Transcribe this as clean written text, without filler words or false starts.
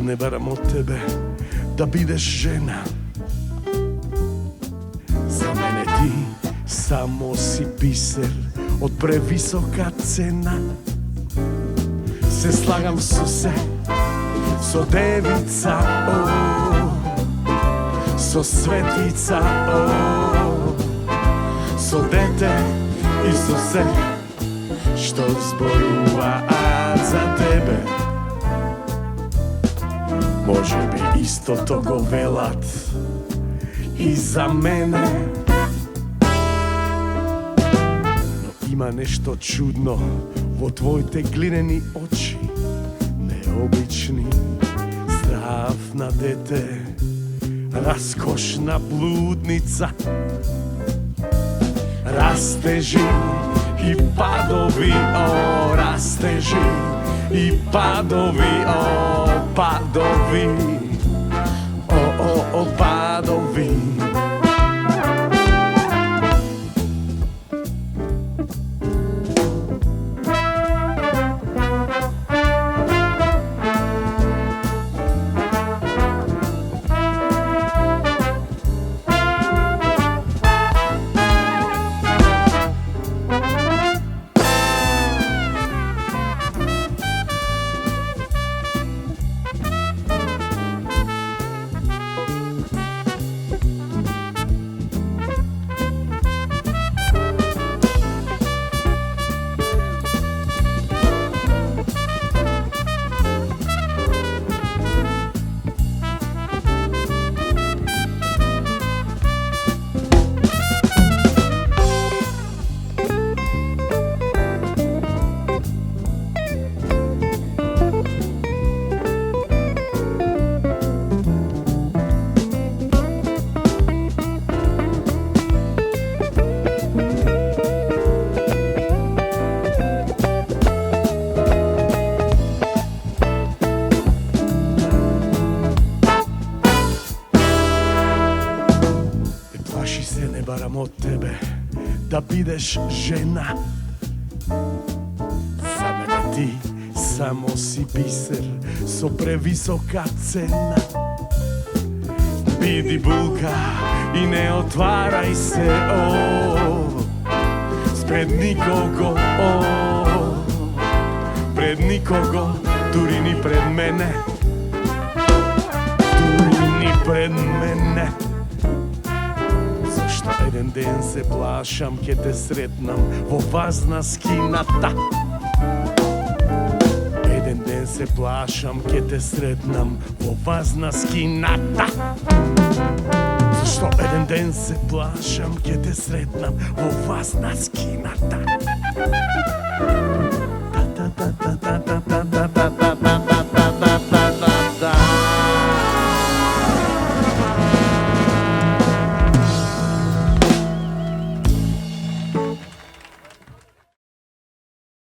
ne baram od tebe da bideš žena. Za mene ti samo si biser od previsoka cena. Se slagam se so devica, so svetica, so dete Isuse što zboruva za tebe. Može bi isto togo velat i za mene. No ima nešto čudno vo tvojte glineni oči, neobični, zdravna dete, raskošna bludnica. Rasteži i padovi, rasteži i padovi, padovi, padovi. Ne baram od tebe da bideš žena. Za mene ti samo si biser so previsoka cena. Bidi bulka i ne otvaraj se, spred nikogo, pred nikogo, turi ni pred mene, turi ni pred mene. Jedan den se plašam ke te sretnam vo vazna skinata. Jedan den se plašam ke te sretnam vo vazna skinata. Zašto jedan den se plašam ke te sretnam vo vazna skinata.